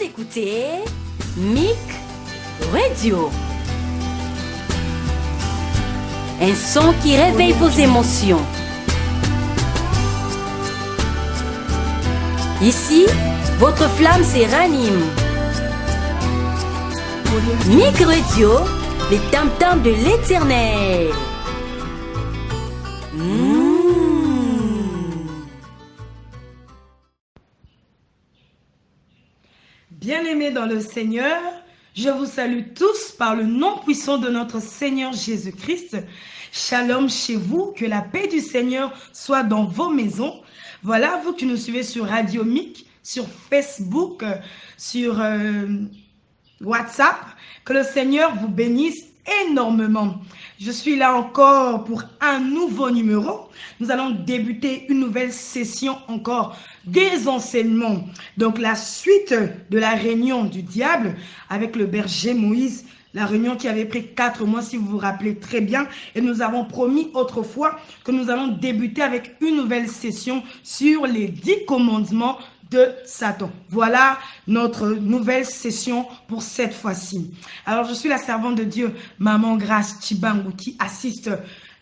écoutez Mic Radio. Un son qui réveille vos émotions. Ici, votre flamme se ranime. Mic Radio, les tam-tams de l'Éternel. Bien-aimés dans le Seigneur, je vous salue tous par le nom puissant de notre Seigneur Jésus-Christ. Shalom chez vous, que la paix du Seigneur soit dans vos maisons. Voilà, vous qui nous suivez sur Radio Mic, sur Facebook, sur WhatsApp, que le Seigneur vous bénisse énormément. Je suis là encore pour un nouveau numéro. Nous allons débuter une nouvelle session encore des enseignements. Donc la suite de la réunion du diable avec le berger Moïse, la réunion qui avait pris 4 mois si vous vous rappelez très bien. Et nous avons promis autrefois que nous allons débuter avec une nouvelle session sur les 10 commandements de Satan. Voilà notre nouvelle session pour cette fois-ci. Alors, je suis la servante de Dieu, Maman Grace Chibangu, qui assiste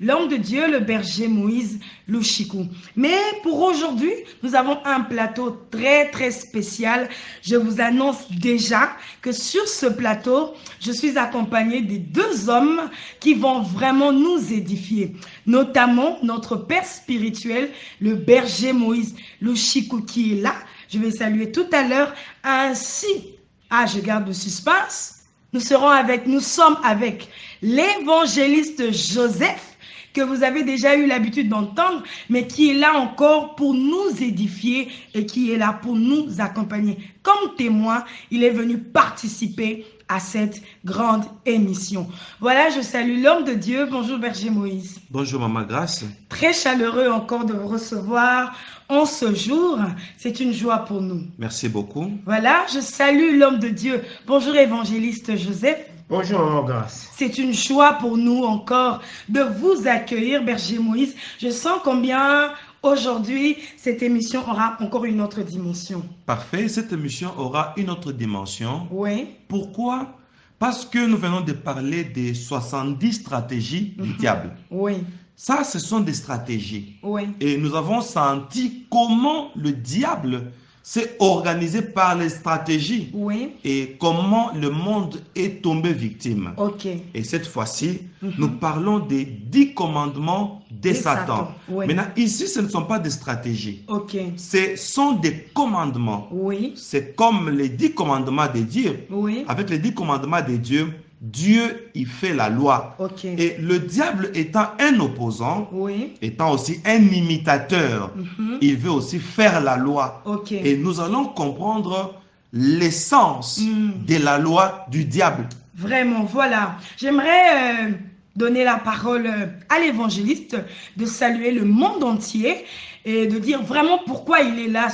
l'homme de Dieu, le berger Moïse Lushiku. Mais pour aujourd'hui, nous avons un plateau très spécial. Je vous annonce déjà que sur ce plateau, je suis accompagnée des 2 hommes qui vont vraiment nous édifier. Notamment notre père spirituel, le berger Moïse Lushiku, qui est là. Je vais saluer tout à l'heure. Ainsi, je garde le suspense. Nous sommes avec l'évangéliste Joseph, que vous avez déjà eu l'habitude d'entendre, mais qui est là encore pour nous édifier et qui est là pour nous accompagner. Comme témoin, il est venu participer à cette grande émission. Voilà, je salue l'homme de Dieu. Bonjour berger Moïse. Bonjour Maman Grace. Très chaleureux encore de vous recevoir en ce jour. C'est une joie pour nous. Merci beaucoup. Voilà, je salue l'homme de Dieu. Bonjour évangéliste Joseph. Bonjour Maman Grace. C'est une joie pour nous encore de vous accueillir, berger Moïse. Je sens combien aujourd'hui cette émission aura encore une autre dimension. Parfait, cette émission aura une autre dimension. Oui. Pourquoi? Parce que nous venons de parler des 70 stratégies du diable. Oui. Ça, ce sont des stratégies. Oui. Et nous avons senti comment le diable s'est organisé par les stratégies. Oui. Et comment le monde est tombé victime. Ok. Et cette fois-ci, nous parlons des 10 commandements de Satan. Oui. Maintenant, ici, ce ne sont pas des stratégies. Ok. Ce sont des commandements. Oui. C'est comme les 10 commandements de Dieu. Oui. Avec les 10 commandements de Dieu, Dieu, il fait la loi. Ok. Et le diable étant un opposant, Oui. étant aussi un imitateur, il veut aussi faire la loi. Ok. Et nous allons comprendre l'essence de la loi du diable. Vraiment, voilà. J'aimerais donner la parole à l'évangéliste, de saluer le monde entier et de dire vraiment pourquoi il est là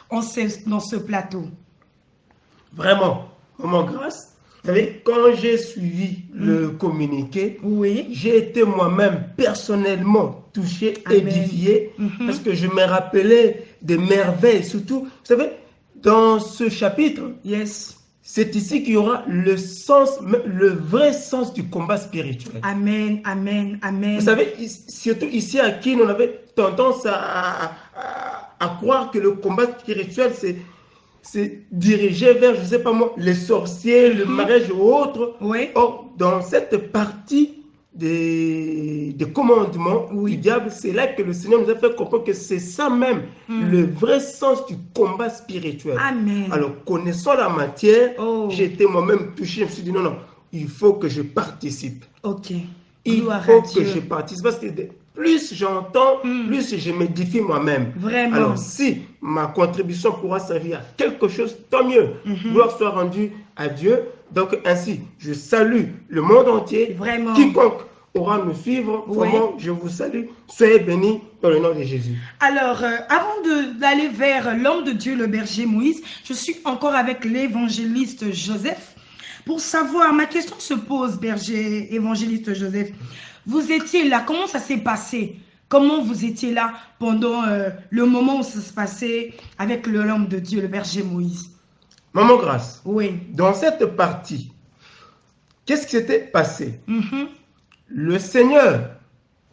dans ce plateau. Vraiment, Maman Grace, vous savez, quand j'ai suivi le communiqué, Oui. j'ai été moi-même personnellement touché, Amen. édifié, parce que je me rappelais des merveilles. Surtout, vous savez, dans ce chapitre, Yes. c'est ici qu'il y aura le sens, le vrai sens du combat spirituel. Amen, amen, amen. Vous savez, surtout ici à qui on avait tendance à croire que le combat spirituel, c'est dirigé vers, je ne sais pas moi, les sorciers, le mariage ou autres. Oui. Or, dans cette partie des commandements du diable, c'est là que le Seigneur nous a fait comprendre que c'est ça même, le vrai sens du combat spirituel. Amen. Alors, connaissant la matière, Oh. j'ai été moi-même touché. Je me suis dit, non, il faut que je participe. Ok. Il Gloire faut à que Dieu. je participe. Parce que plus j'entends, plus je m'édifie moi-même. Vraiment. Alors, si ma contribution pourra servir à quelque chose, tant mieux. Gloire soit rendue à Dieu. Donc, ainsi, je salue le monde entier. Vraiment. Quiconque aura à me suivre, vraiment, je vous salue. Soyez bénis dans le nom de Jésus. Alors, avant d'aller vers l'homme de Dieu, le berger Moïse, je suis encore avec l'évangéliste Joseph. Pour savoir, ma question se pose, berger évangéliste Joseph. Vous étiez là, comment ça s'est passé? Comment vous étiez là pendant le moment où ça se passait avec l'homme de Dieu, le berger Moïse? Maman Grâce, Oui. dans cette partie, qu'est-ce qui s'était passé? Mhm. Le Seigneur,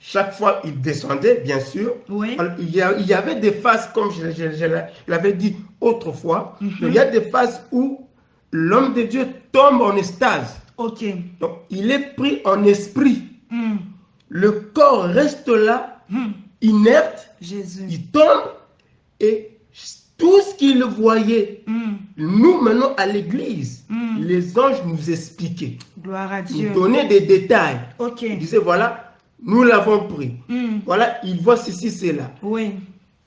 chaque fois, il descendait, bien sûr. Oui. Alors, il y avait des phases, comme je l'avais dit autrefois, Mhm. il y a des phases où l'homme de Dieu tombe en extase. Ok. Donc, il est pris en esprit. Hmm. Le corps reste là, Hmm. inerte, Jésus. il tombe et tout ce qu'il voyait, Hmm. nous maintenant à l'église, Mm. les anges nous expliquaient, Gloire à Dieu. nous donnaient des détails. Ok. Ils disaient voilà, nous l'avons pris. Hmm. Voilà, il voit ceci, cela. Oui.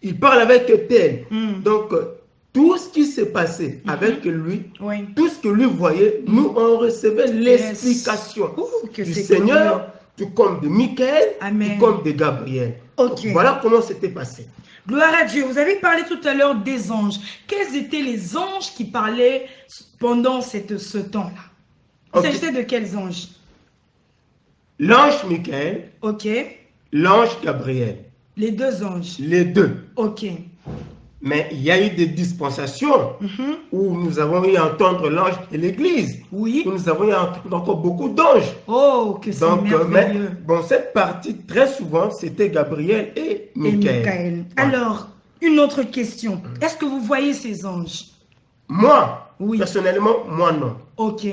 Il parle avec tel. Mm. Donc, tout ce qui s'est passé avec lui, Oui. tout ce que lui voyait, nous on recevait l'explication Ouh, que du c'est Seigneur, tout comme de Michael, Amen. tout comme de Gabriel. Ok. Donc, voilà comment c'était passé. Gloire à Dieu. Vous avez parlé tout à l'heure des anges. Quels étaient les anges qui parlaient pendant ce temps-là? Il Ok. s'agissait de quels anges? L'ange Michael, Ok. l'ange Gabriel, Les deux anges. les deux. Ok. Mais il y a eu des dispensations Mhm. où nous avons eu à entendre l'ange de l'église, Oui. où nous avons eu à entendre encore beaucoup d'anges. Oh, que c'est Donc, mais merveilleux. bon, cette partie, très souvent, c'était Gabriel et Et Michael. Michael. Voilà. Alors, une autre question. Est-ce que vous voyez ces anges? Moi, Oui. personnellement, moi non. Ok.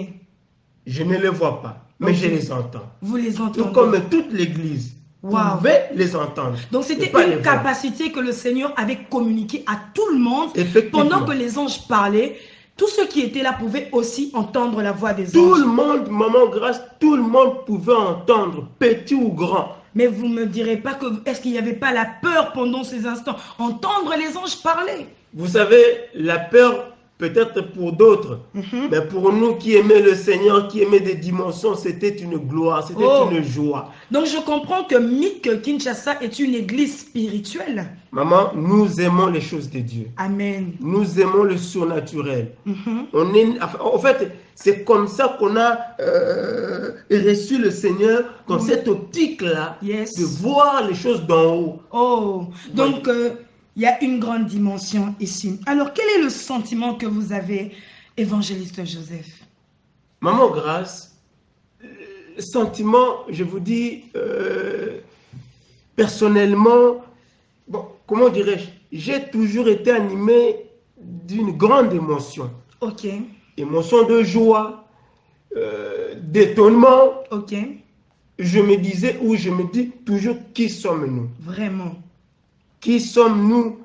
Je ne les vois pas, mais Ok. je les entends. Vous les Tout entendez. comme toute l'église Wow. pouvait les entendre. Donc mais c'était pas les une voir. capacité que le Seigneur avait communiquée à tout le monde. Effectivement. Pendant que les anges parlaient, tous ceux qui étaient là pouvaient aussi entendre la voix des Tout anges. le monde, maman Grâce, tout le monde pouvait entendre, petit ou grand. Mais vous me direz pas que est-ce qu'il n'y avait pas la peur pendant ces instants? Entendre les anges parler. Vous savez, la peur, peut-être pour d'autres, Mhm. mais pour nous qui aimaient le Seigneur, qui aimaient des dimensions, c'était une gloire, c'était Oh. une joie. Donc je comprends que MIC Kinshasa est une église spirituelle. Maman, nous aimons les choses de Dieu. Amen. Nous aimons le surnaturel. Mhm. En fait, c'est comme ça qu'on a reçu le Seigneur dans Oui. cette optique-là, Yes. de voir les choses d'en haut. Oh, donc il y a une grande dimension ici. Alors quel est le sentiment que vous avez, évangéliste Joseph? Maman Grâce, sentiment, je vous dis, personnellement, bon, comment dirais-je, j'ai toujours été animé d'une grande émotion. Ok, Émotion de joie, d'étonnement. ok, Je me disais, ou je me dis toujours, qui sommes-nous? vraiment. Qui sommes-nous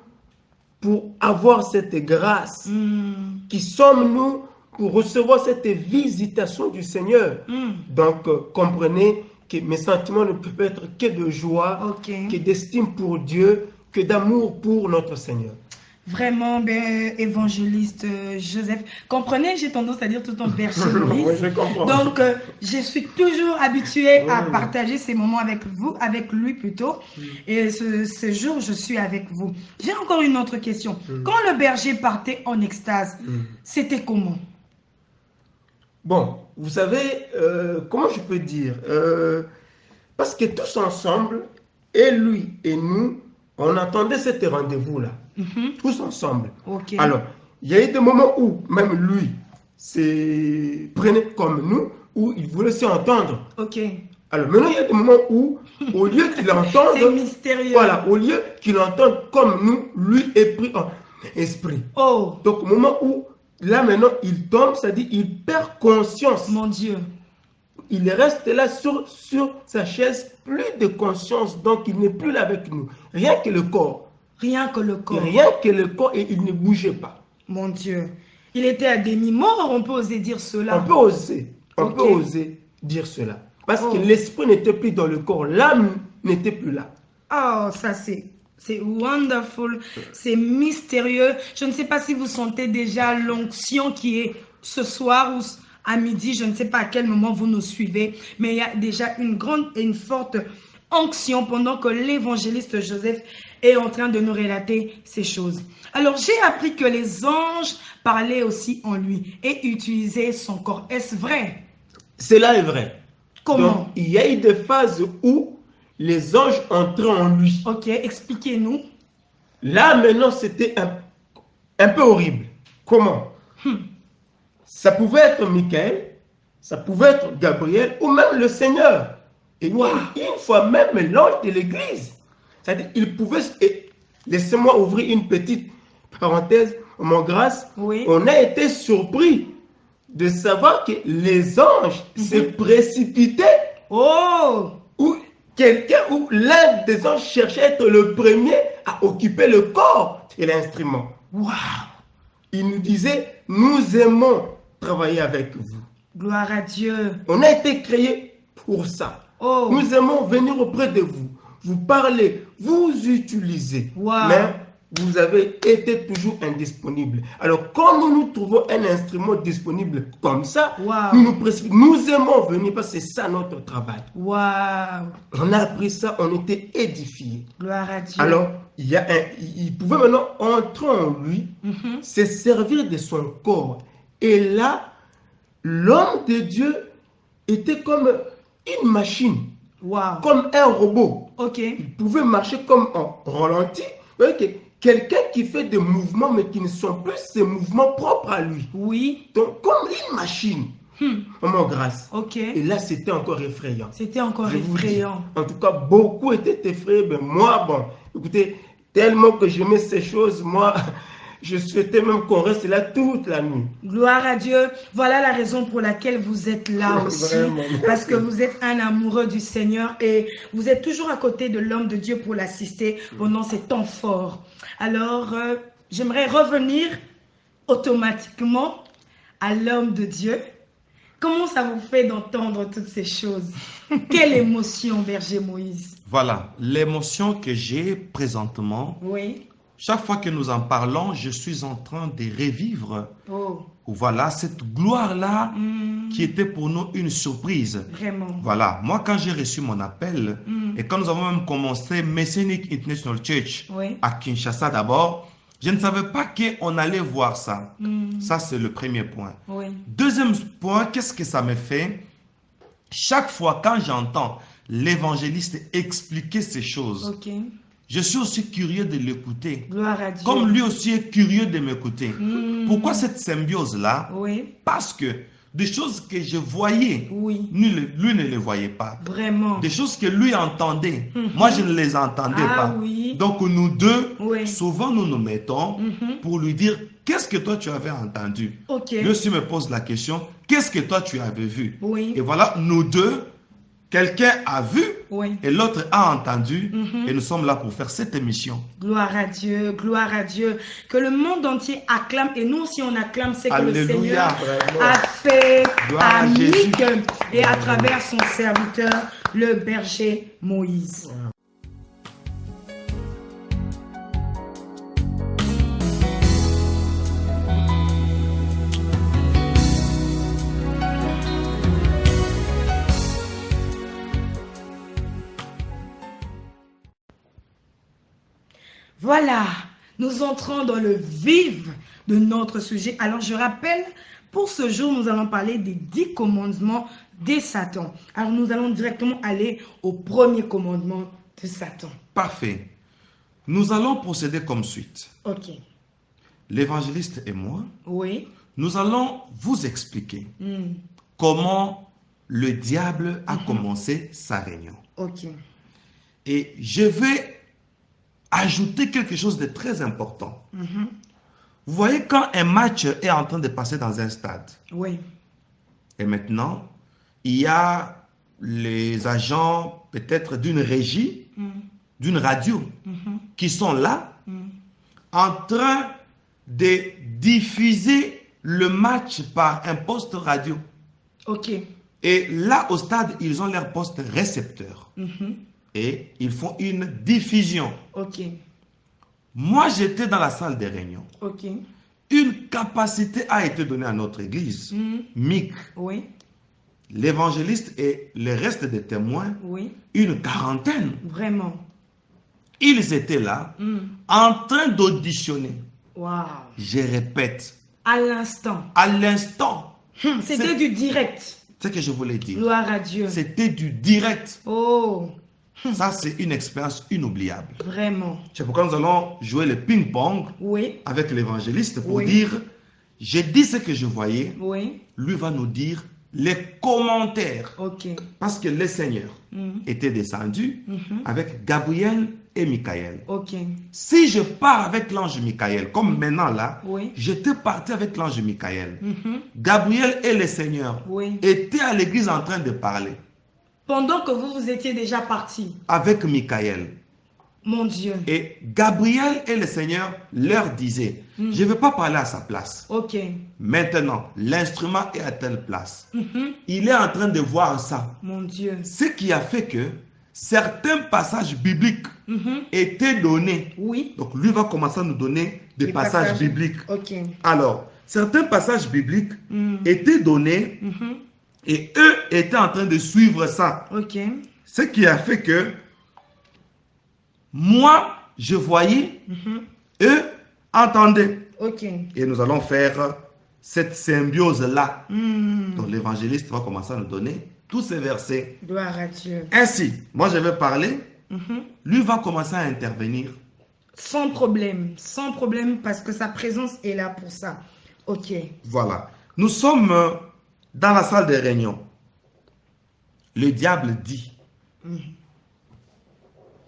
pour avoir cette grâce? Hmm, Qui sommes-nous pour recevoir cette visitation du Seigneur? hmm, Donc, comprenez que mes sentiments ne peuvent être que de joie, ok. que d'estime pour Dieu, que d'amour pour notre Seigneur. Vraiment, ben, évangéliste Joseph. Comprenez, j'ai tendance à dire tout le temps berger Oui, Maurice. je comprends. Donc, je suis toujours habituée à Oui. partager ces moments avec vous, avec lui plutôt. Et ce jour, je suis avec vous. J'ai encore une autre question. Quand le berger partait en extase, c'était comment? Bon, vous savez, comment je peux dire, parce que tous ensemble, et lui et nous, on attendait ce rendez-vous-là. Mhm. Tous ensemble. Ok. Alors, il y a eu des moments où même lui se prenait comme nous, où il voulait s'entendre. Ok. Alors maintenant, il y a des moments où, au lieu qu'il entende, C'est mystérieux. voilà, au lieu qu'il entende comme nous, lui est pris en esprit. Oh, Donc au moment où, là maintenant, il tombe, c'est-à-dire il perd conscience. mon Dieu. Il reste là sur sa chaise, plus de conscience, donc il n'est plus là avec nous. Rien que le corps. Rien que le corps. Rien que le corps, et il ne bougeait pas. Mon Dieu. Il était à demi-mort, on peut oser dire cela. On peut oser, Ok. dire cela. Parce Oh. que l'esprit n'était plus dans le corps, l'âme n'était plus là. Oh, ça c'est wonderful, c'est mystérieux. Je ne sais pas si vous sentez déjà l'onction qui est ce soir ou à midi, je ne sais pas à quel moment vous nous suivez, mais il y a déjà une grande et une forte onction pendant que l'évangéliste Joseph est en train de nous relater ces choses. Alors, j'ai appris que les anges parlaient aussi en lui et utilisaient son corps. Est-ce vrai? Cela est vrai. Comment? Donc, il y a eu des phases où les anges entraient en lui. Ok, expliquez-nous. Là, maintenant, c'était un peu horrible. Comment? Ça pouvait être Michael, ça pouvait être Gabriel ou même le Seigneur. Et une fois même l'ange de l'église. C'est-à-dire, il pouvait... Laissez-moi ouvrir une petite parenthèse. Mon grâce, on a été surpris de savoir que les anges se précipitaient. Ou quelqu'un, ou l'un des anges cherchait à être le premier à occuper le corps de l'instrument. Il nous disait, nous aimons travailler avec vous. Gloire à Dieu. On a été créés pour ça. Nous aimons venir auprès de vous, vous parler, vous utiliser. Mais vous avez été toujours indisponible. Alors, quand nous trouvons un instrument disponible comme ça, nous aimons venir parce que c'est ça notre travail. On a appris ça, on était édifiés. Gloire à Dieu. Alors, il pouvait maintenant entrer en lui, se servir de son corps. Et là, l'homme de Dieu était comme une machine, comme un robot. Il pouvait marcher comme en ralenti. Vous voyez que quelqu'un qui fait des mouvements, mais qui ne sont plus ses mouvements propres à lui. Donc, comme une machine. Mon grâce. Et là, c'était encore effrayant. C'était encore effrayant. En tout cas, beaucoup étaient effrayés. Mais moi, bon, écoutez, tellement que j'aimais ces choses, moi... Je souhaitais même qu'on reste là toute la nuit. Gloire à Dieu. Voilà la raison pour laquelle vous êtes là aussi. Parce que vous êtes un amoureux du Seigneur et vous êtes toujours à côté de l'homme de Dieu pour l'assister pendant ces temps forts. Alors, j'aimerais revenir automatiquement à l'homme de Dieu. Comment ça vous fait d'entendre toutes ces choses? Quelle émotion, berger Moïse? Voilà, l'émotion que j'ai présentement. Chaque fois que nous en parlons, je suis en train de revivre voilà, cette gloire-là qui était pour nous une surprise. Vraiment. Voilà, moi quand j'ai reçu mon appel et quand nous avons même commencé Messianic International Church à Kinshasa d'abord, je ne savais pas qu'on allait voir ça. Ça, c'est le premier point. Deuxième point, qu'est-ce que ça me fait? Chaque fois quand j'entends l'évangéliste expliquer ces choses, je suis aussi curieux de l'écouter. Gloire à Dieu. Comme lui aussi est curieux de m'écouter. Pourquoi cette symbiose-là? Parce que des choses que je voyais, lui ne les voyait pas. Vraiment. Des choses que lui entendait, moi je ne les entendais pas. Donc nous deux, souvent nous nous mettons pour lui dire, qu'est-ce que toi tu avais entendu? Lui aussi me pose la question, qu'est-ce que toi tu avais vu? Et voilà, nous deux, quelqu'un a vu et l'autre a entendu et nous sommes là pour faire cette émission. Gloire à Dieu, gloire à Dieu. Que le monde entier acclame et nous aussi on acclame ce que le Seigneur a fait à Mick et à travers son serviteur, le berger Moïse. Voilà, nous entrons dans le vif de notre sujet. Alors, je rappelle, pour ce jour, nous allons parler des 10 commandements de Satan. Alors, nous allons directement aller au premier commandement de Satan. Parfait. Nous allons procéder comme suite. L'évangéliste et moi, nous allons vous expliquer comment le diable a commencé sa réunion. Et je vais ajouter quelque chose de très important. Vous voyez, quand un match est en train de passer dans un stade, et maintenant, il y a les agents peut-être d'une régie, d'une radio, qui sont là, en train de diffuser le match par un poste radio. Et là, au stade, ils ont leur poste récepteur. Et ils font une diffusion. Moi, j'étais dans la salle des réunions. Une capacité a été donnée à notre église. Mick, l'évangéliste et le reste des témoins, une quarantaine. Vraiment. Ils étaient là, en train d'auditionner. Je répète. À l'instant. À l'instant. C'était du direct. C'est ce que je voulais dire. Gloire à Dieu. C'était du direct. Ça, c'est une expérience inoubliable. Vraiment. C'est pourquoi nous allons jouer le ping-pong avec l'évangéliste pour dire J'ai dit ce que je voyais. Oui. Lui va nous dire les commentaires. Ok. Parce que le Seigneur était descendu avec Gabriel et Michael. Ok. Si je pars avec l'ange Michael, comme maintenant là, Oui. j'étais parti avec l'ange Michael. Gabriel et le Seigneur étaient à l'église en train de parler. Pendant que vous étiez déjà parti. Avec Michael. Mon Dieu. Et Gabriel et le Seigneur leur disaient, je ne veux pas parler à sa place. Ok. Maintenant, l'instrument est à telle place. Il est en train de voir ça. Mon Dieu. Ce qui a fait que certains passages bibliques étaient donnés. Oui. Donc lui va commencer à nous donner des passages bibliques. Ok. Alors, certains passages bibliques étaient donnés et eux étaient en train de suivre ça. Ok. Ce qui a fait que moi, je voyais, eux entendaient. Ok. Et nous allons faire cette symbiose-là. Donc l'évangéliste va commencer à nous donner tous ces versets. Gloire à Dieu. Ainsi, moi je vais parler, lui va commencer à intervenir. Sans problème, parce que sa présence est là pour ça. Ok. Voilà. Nous sommes dans la salle de réunion. Le diable dit,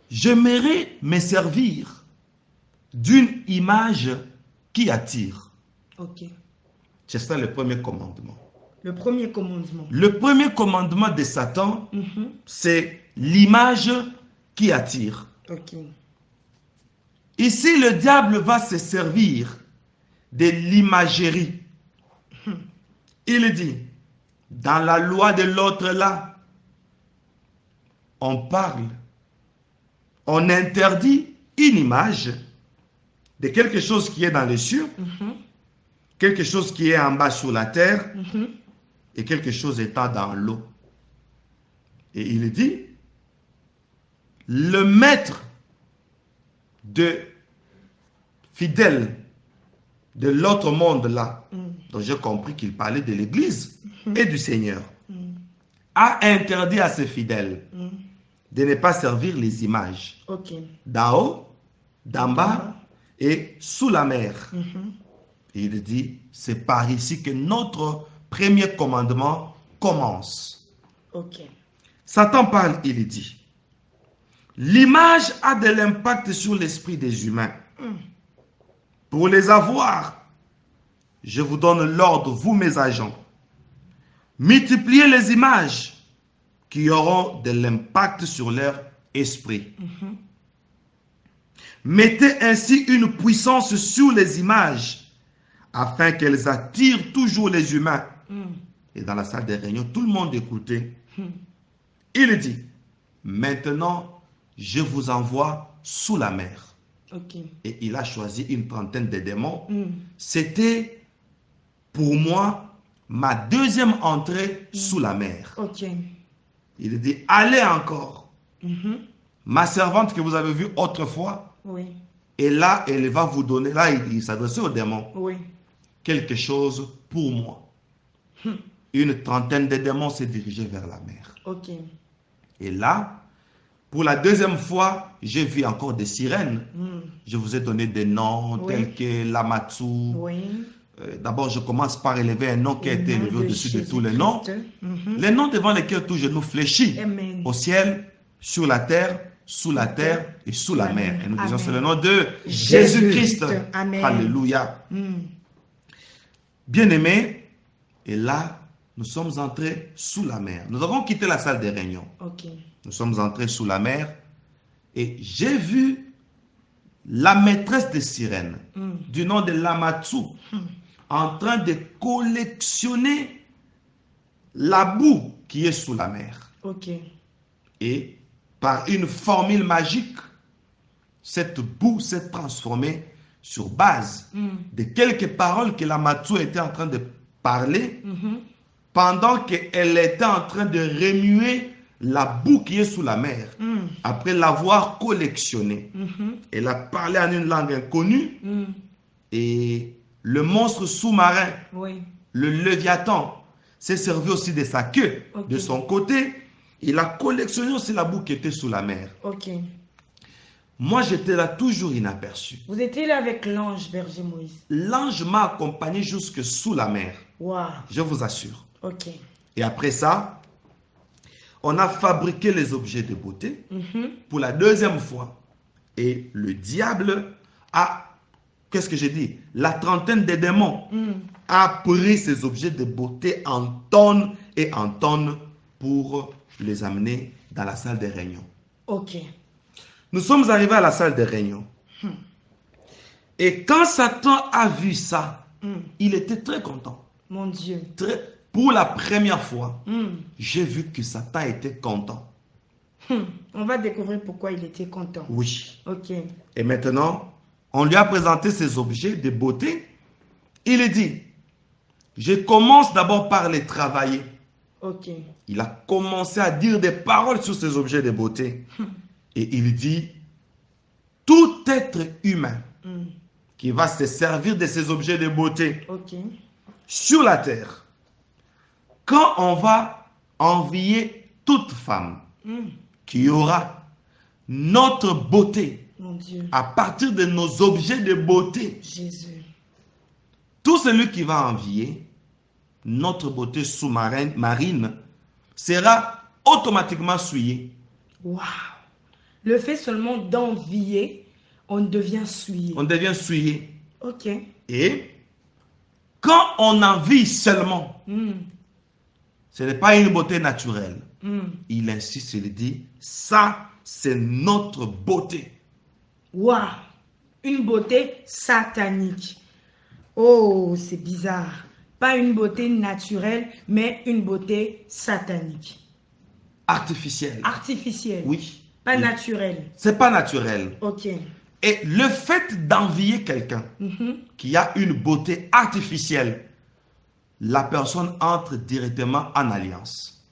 j'aimerais me servir d'une image qui attire. Ok. C'est ça le premier commandement. Le premier commandement. Le premier commandement de Satan, c'est l'image qui attire. Ok. Ici, le diable va se servir de l'imagerie. Il dit, dans la loi de l'autre là, on parle, on interdit une image de quelque chose qui est dans les cieux, quelque chose qui est en bas sur la terre, et quelque chose étant dans l'eau. Et il dit, le maître de fidèle de l'autre monde là, donc j'ai compris qu'il parlait de l'Église et du Seigneur, a interdit à ses fidèles de ne pas servir les images d'en haut, d'en bas et sous la mer. Et il dit, c'est par ici que notre premier commandement commence. Satan parle, il dit, l'image a de l'impact sur l'esprit des humains. Pour les avoir, je vous donne l'ordre, vous mes agents, multipliez les images qui auront de l'impact sur leur esprit. Mettez ainsi une puissance sur les images afin qu'elles attirent toujours les humains. Et dans la salle de réunion, tout le monde écoutait. Il dit, maintenant, je vous envoie sous la mer. Et il a choisi une trentaine de démons. C'était pour moi ma deuxième entrée sous la mer. Il dit, allez encore. Ma servante que vous avez vue autrefois, et là, elle va vous donner, là, il s'adressait aux démons, quelque chose pour moi. Une trentaine de démons s'est dirigé vers la mer. Et là, pour la deuxième fois, j'ai vu encore des sirènes. Je vous ai donné des noms tels que Lamatsu. D'abord, je commence par élever un nom qui a été élevé au-dessus de tous les noms. Les noms devant lesquels tout genou fléchit au ciel, sur la terre, sous la terre et sous la mer. Et nous disons, c'est le nom de Jésus-Christ. Alléluia. Bien-aimés, et là, nous sommes entrés sous la mer. Nous avons quitté la salle de réunion. Nous sommes entrés sous la mer et j'ai vu la maîtresse des sirènes du nom de Lamatsu en train de collectionner la boue qui est sous la mer. Et par une formule magique, cette boue s'est transformée sur base de quelques paroles que Lamatsu était en train de parler pendant qu'elle était en train de remuer la boue qui est sous la mer, après l'avoir collectionnée. Elle a parlé en une langue inconnue et le monstre sous-marin, le Léviathan, s'est servi aussi de sa queue. De son côté, il a collectionné aussi la boue qui était sous la mer. Moi, j'étais là toujours inaperçu. Vous étiez là avec l'ange, berger Moïse. L'ange m'a accompagné jusque sous la mer. Wow. Je vous assure. Ok. Et après ça, on a fabriqué les objets de beauté pour la deuxième fois. Et le diable a, qu'est-ce que j'ai dit? La trentaine de démons a pris ces objets de beauté en tonnes et en tonnes pour les amener dans la salle de réunion. Ok. Nous sommes arrivés à la salle de réunion. Et quand Satan a vu ça, il était très content. Mon Dieu. Pour la première fois, j'ai vu que Satan était content. On va découvrir pourquoi il était content. Oui. Ok. Et maintenant, on lui a présenté ces objets de beauté. Il a dit, je commence d'abord par les travailler. Ok. Il a commencé à dire des paroles sur ces objets de beauté. Et il dit, tout être humain qui va se servir de ces objets de beauté sur la terre, quand on va envier toute femme qui aura notre beauté Mon Dieu. à partir de nos objets de beauté, Jésus. tout celui qui va envier notre beauté sous-marine sera automatiquement souillé. Waouh. Le fait seulement d'envier, on devient souillé. On devient souillé. Ok. Et quand on envie seulement, ce n'est pas une beauté naturelle. Il insiste, il dit, ça, c'est notre beauté. Waouh. Une beauté satanique. Oh, c'est bizarre. Pas une beauté naturelle, mais une beauté satanique. Artificielle. Artificielle. Oui. Pas naturelle. C'est pas naturel. Ok. Et le fait d'envier quelqu'un qui a une beauté artificielle, la personne entre directement en alliance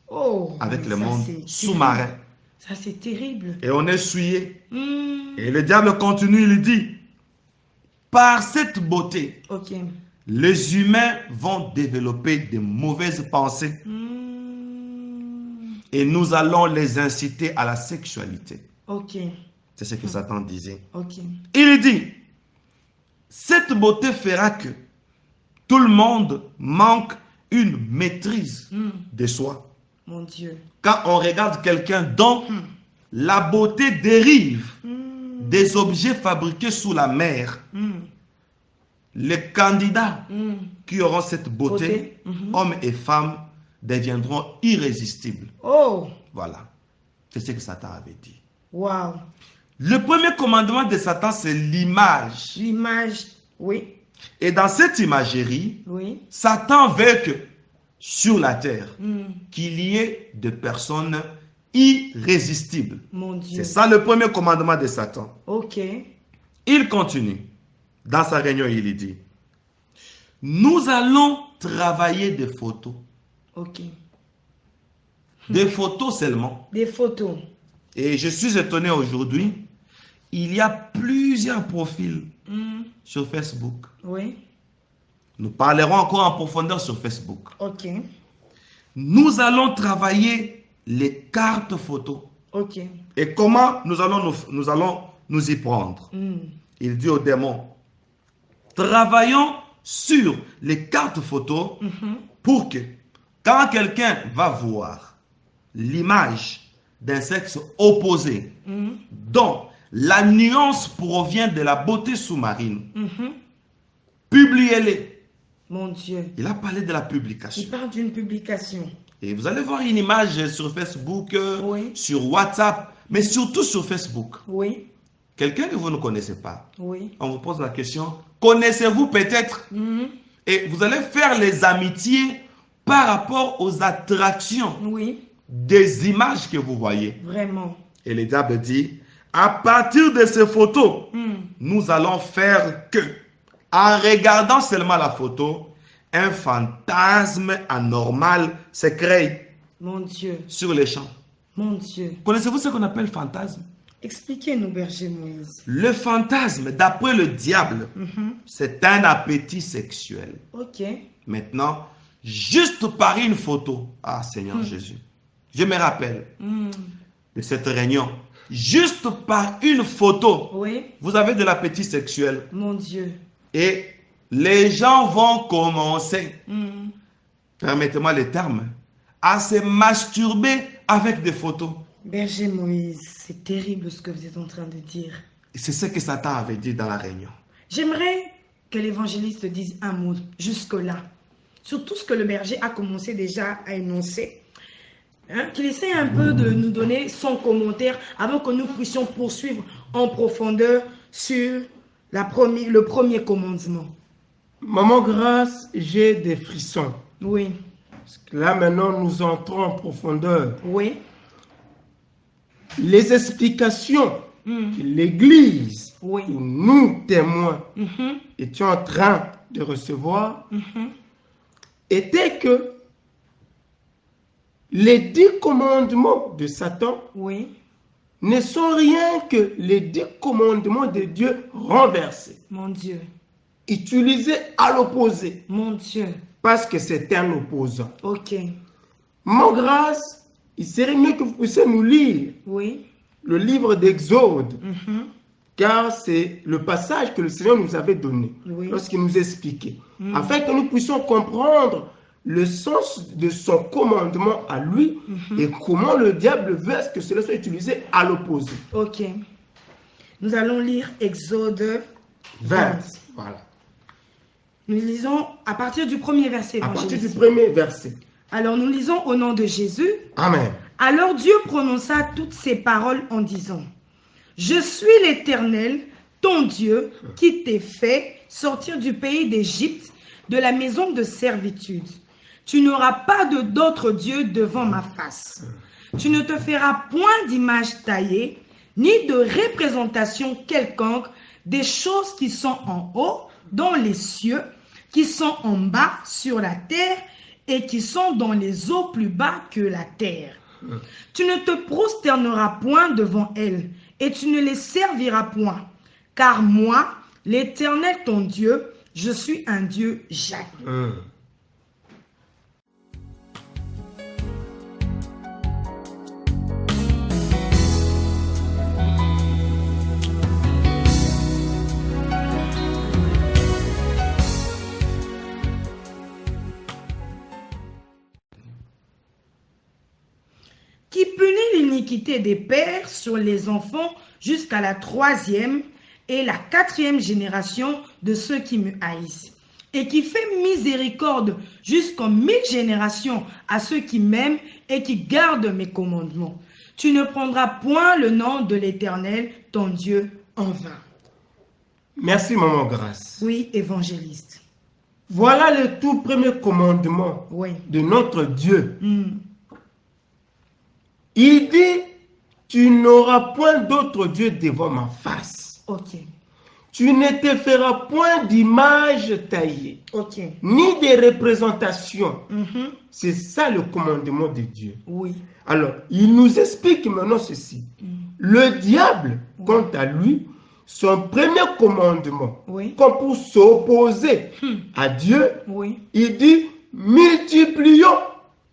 avec le monde sous-marin. Ça, c'est terrible. Et on est souillé. Et le diable continue, il dit, par cette beauté, les humains vont développer de mauvaises pensées. Et nous allons les inciter à la sexualité. C'est ce que Satan disait. Il dit, cette beauté fera que tout le monde manque une maîtrise de soi. Mon Dieu. Quand on regarde quelqu'un dont la beauté dérive des objets fabriqués sous la mer, les candidats qui auront cette beauté, hommes et femmes, deviendront irrésistibles. Voilà. C'est ce que Satan avait dit. Wow. Le premier commandement de Satan, c'est l'image. L'image, oui. Et dans cette imagerie, Satan veut que sur la terre, qu'il y ait des personnes irrésistibles. Mon Dieu. C'est ça le premier commandement de Satan. Il continue. Dans sa réunion, il dit, nous allons travailler des photos. Des photos seulement. Des photos. Et je suis étonné aujourd'hui, il y a plusieurs profils sur Facebook. Nous parlerons encore en profondeur sur Facebook. Nous allons travailler les cartes photos. Et comment nous allons nous y prendre? Il dit aux démons, travaillons sur les cartes photos pour que quand quelqu'un va voir l'image d'un sexe opposé, dont la nuance provient de la beauté sous-marine, publiez-les. Mon Dieu. Il a parlé de la publication. Il parle d'une publication. Et vous allez voir une image sur Facebook, sur WhatsApp, mais surtout sur Facebook. Quelqu'un que vous ne connaissez pas. On vous pose la question, connaissez-vous peut-être? Et vous allez faire les amitiés par rapport aux attractions des images que vous voyez. Vraiment. Et le diable dit, à partir de ces photos, nous allons faire que, en regardant seulement la photo, un fantasme anormal se crée. Mon Dieu. Sur les champs. Mon Dieu. Connaissez-vous ce qu'on appelle fantasme? Expliquez-nous, berger Moïse. Le fantasme, d'après le diable, c'est un appétit sexuel. Maintenant, juste par une photo, ah Seigneur Jésus, je me rappelle de cette réunion juste par une photo, Oui. vous avez de l'appétit sexuel. Mon Dieu. Et les gens vont commencer, permettez-moi le terme, à se masturber avec des photos. Berger Moïse, c'est terrible ce que vous êtes en train de dire. C'est ce que Satan avait dit dans la réunion. J'aimerais que l'évangéliste dise un mot jusque-là, sur tout ce que le berger a commencé déjà à énoncer. Hein, qu'il essaie un peu de nous donner son commentaire avant que nous puissions poursuivre en profondeur sur le premier commandement. Maman Grâce, j'ai des frissons. Oui. Parce que là, maintenant, nous entrons en profondeur. Oui. Les explications que l'Église, Oui. ou nous, témoins, étions en train de recevoir, étaient que les 10 commandements de Satan Oui. ne sont rien que les 10 commandements de Dieu renversés, Mon Dieu. utilisés à l'opposé, Mon Dieu. parce que c'est un opposant. Ok. Mon grâce, il serait mieux que vous puissiez nous lire Oui. le livre d'Exode, car c'est le passage que le Seigneur nous avait donné Oui. lorsqu'il nous expliquait, afin que nous puissions comprendre le sens de son commandement à lui et comment le diable veut que cela soit utilisé à l'opposé. Ok. Nous allons lire Exode 20. Voilà. Nous lisons à partir du premier verset. À partir du évangéliste. premier verset. Alors nous lisons au nom de Jésus. Amen. Alors Dieu prononça toutes ces paroles en disant: Je suis l'Éternel, ton Dieu, qui t'ai fait sortir du pays d'Égypte, de la maison de servitude. Tu n'auras pas d'autre Dieu devant ma face. Tu ne te feras point d'image taillée, ni de représentation quelconque des choses qui sont en haut, dans les cieux, qui sont en bas sur la terre, et qui sont dans les eaux plus bas que la terre. Tu ne te prosterneras point devant elles, et tu ne les serviras point. Car moi, l'Éternel ton Dieu, je suis un Dieu jaloux. Qui punit l'iniquité des pères sur les enfants jusqu'à la 3e et la 4e génération de ceux qui me haïssent, et qui fait miséricorde jusqu'en 1000 générations à ceux qui m'aiment et qui gardent mes commandements. Tu ne prendras point le nom de l'Éternel, ton Dieu, en vain. Merci, Maman Grâce. Oui, évangéliste. Voilà le tout premier commandement de notre Dieu. Il dit, tu n'auras point d'autre Dieu devant ma face. Ok. Tu ne te feras point d'image taillée, ni de représentation. C'est ça le commandement de Dieu. Oui. Alors, il nous explique maintenant ceci. Le diable, quant à lui, son premier commandement, comme pour s'opposer à Dieu, il dit, multiplions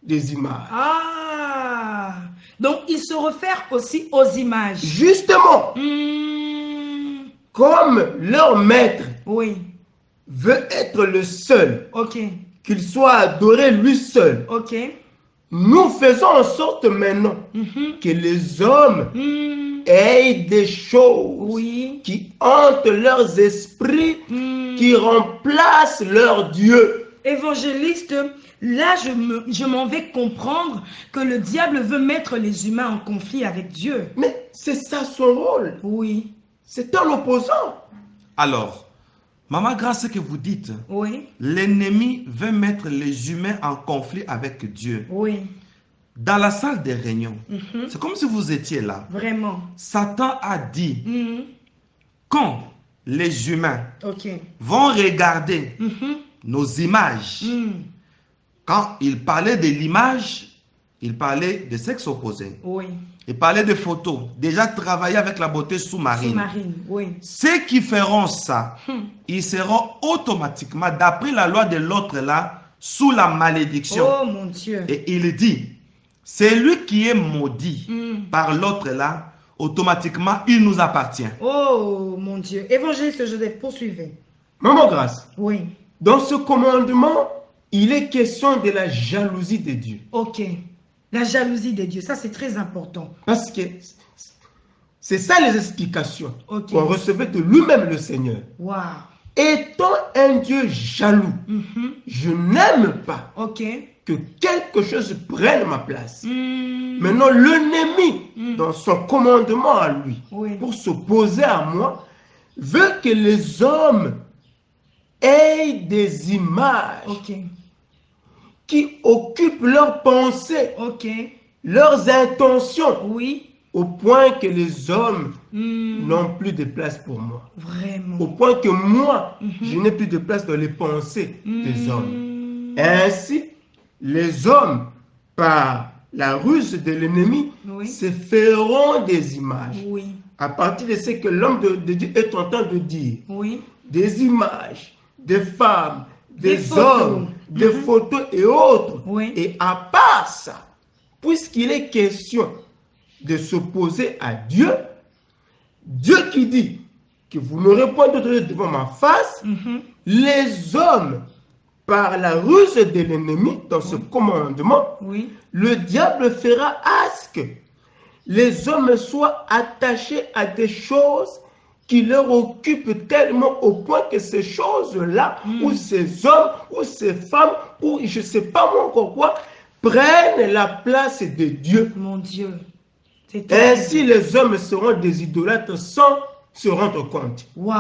des images. Ah! Donc, il se réfère aussi aux images. Justement, comme leur maître veut être le seul, qu'il soit adoré lui seul, nous faisons en sorte maintenant que les hommes aient des choses qui hantent leurs esprits, qui remplacent leur Dieu. Évangéliste, là je m'en vais comprendre que le diable veut mettre les humains en conflit avec Dieu. Mais c'est ça son rôle. Oui. C'est un opposant. Alors, Maman Grâce, ce que vous dites, l'ennemi veut mettre les humains en conflit avec Dieu. Oui. Dans la salle des réunions, c'est comme si vous étiez là. Vraiment. Satan a dit, quand les humains vont regarder nos images, quand il parlait de l'image, il parlait de sexe opposé. Il parlait de photos, déjà travailler avec la beauté sous-marine. Ceux qui feront ça, ils seront automatiquement, d'après la loi de l'autre là, sous la malédiction. Oh mon Dieu. Et il dit, c'est lui qui est maudit par l'autre là, automatiquement, il nous appartient. Oh mon Dieu. Évangéliste Joseph, poursuivez. Maman Grâce. Oui. Dans ce commandement, il est question de la jalousie de Dieu. Ok. La jalousie de Dieu, ça c'est très important. Parce que c'est ça les explications Ok. qu'on recevait de lui-même le Seigneur. Wow. Étant un Dieu jaloux, je n'aime pas Ok. que quelque chose prenne ma place. Hmm. Maintenant, l'ennemi, dans son commandement à lui, Oui. pour s'opposer à moi, veut que les hommes aient des images Ok. qui occupent leurs pensées, Ok. leurs intentions, Oui. au point que les hommes Hmm. n'ont plus de place pour moi. Vraiment. Au point que moi, je n'ai plus de place dans les pensées des hommes. Ainsi, les hommes, par la ruse de l'ennemi, Oui. se feront des images. Oui. À partir de ce que l'homme de Dieu est en train de dire, Oui. des images, des femmes, des photos. hommes, des photos et autres. Oui. Et à part ça, puisqu'il est question de s'opposer à Dieu, Dieu qui dit que vous n'aurez point d'autre Dieu devant ma face, les hommes, par la ruse de l'ennemi, dans ce commandement, Oui. le diable fera à ce que les hommes soient attachés à des choses qui leur occupent tellement au point que ces choses-là, ou ces hommes, ou ces femmes, ou je ne sais pas moi encore quoi, prennent la place de Dieu. Mon Dieu. C'est Ainsi, les hommes seront des idolâtres sans se rendre compte. Wow.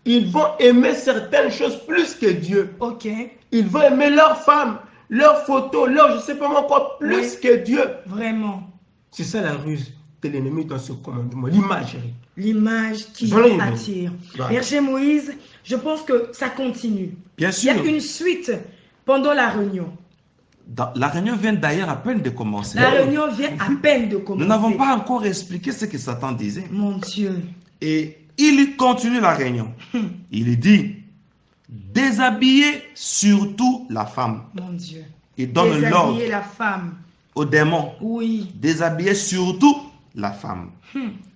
Ils vont aimer certaines choses plus que Dieu. Ok. Ils vont aimer leurs femmes, leurs photos, leurs je ne sais pas moi quoi, plus Oui. que Dieu. Vraiment. C'est ça la ruse de l'ennemi dans ce commandement, l'imagerie. L'image qui J'en ai une. attire. Voilà. Berger Moïse, je pense que ça continue. Bien Il y sûr. a une suite pendant la réunion. La réunion vient d'ailleurs à peine de commencer. La réunion vient à peine de commencer. Nous n'avons pas encore expliqué ce que Satan disait. Mon Dieu. Et il continue la réunion. Il dit, déshabillez surtout la femme. Mon Dieu. Il donne l'ordre Déshabiller la femme. aux démons. Oui. Déshabillez surtout la femme.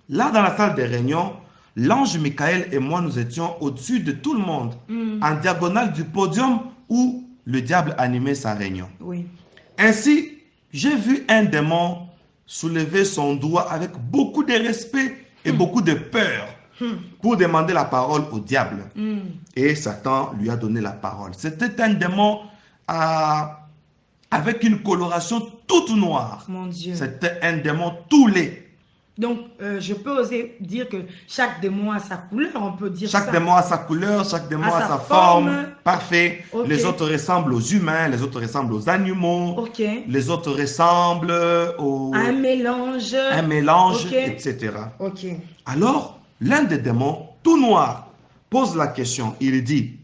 Là, dans la salle de réunion, l'ange Michael et moi, nous étions au-dessus de tout le monde, en diagonale du podium où le diable animait sa réunion. Oui. Ainsi, j'ai vu un démon soulever son doigt avec beaucoup de respect et beaucoup de peur pour demander la parole au diable. Et Satan lui a donné la parole. C'était un démon avec une coloration toute noire. Mon Dieu. C'était un démon tout laid. Donc, je peux oser dire que chaque démon a sa couleur, on peut dire ça. Chaque démon a sa couleur, chaque démon À a sa sa forme. forme. Parfait. Ok. Les autres ressemblent aux humains, les autres ressemblent aux animaux. Ok. Les autres ressemblent Un mélange. Ok. etc. Ok. Alors, l'un des démons, tout noir, pose la question. Il dit,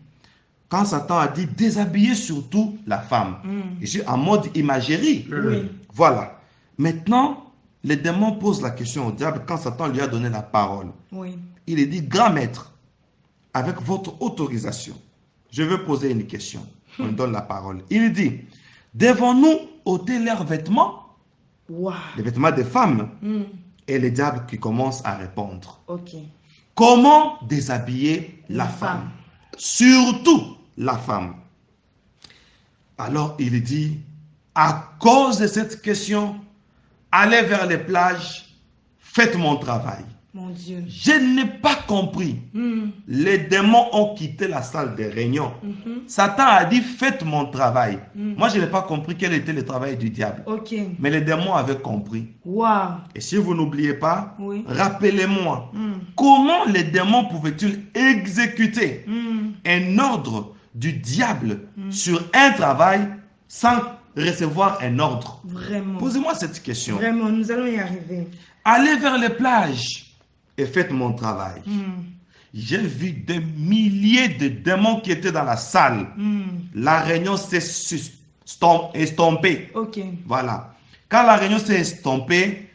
quand Satan a dit déshabiller surtout la femme, ici en mode imagerie. Oui. Voilà. Maintenant, les démons posent la question au diable quand Satan lui a donné la parole. Oui. Il dit, grand maître, avec votre autorisation, je veux poser une question. On lui donne la parole. Il dit, devons-nous ôter leurs vêtements, Wow. les vêtements des femmes? Et le diable qui commence à répondre. Ok. Comment déshabiller la femme? Surtout la femme. Alors il dit, à cause de cette question, allez vers les plages, faites mon travail. Mon Dieu. Je n'ai pas compris. Les démons ont quitté la salle de réunion. Satan a dit, faites mon travail. Moi, je n'ai pas compris quel était le travail du diable. Ok. Mais les démons avaient compris. Wow. Et si vous n'oubliez pas, Oui. rappelez-moi, comment les démons pouvaient-ils exécuter un ordre du diable sur un travail sans recevoir un ordre? Vraiment. Posez-moi cette question. Vraiment, nous allons y arriver. Allez vers les plages et faites mon travail. J'ai vu des milliers de démons qui étaient dans la salle. La réunion s'est estompée. Ok. Voilà. Quand la réunion s'est estompée,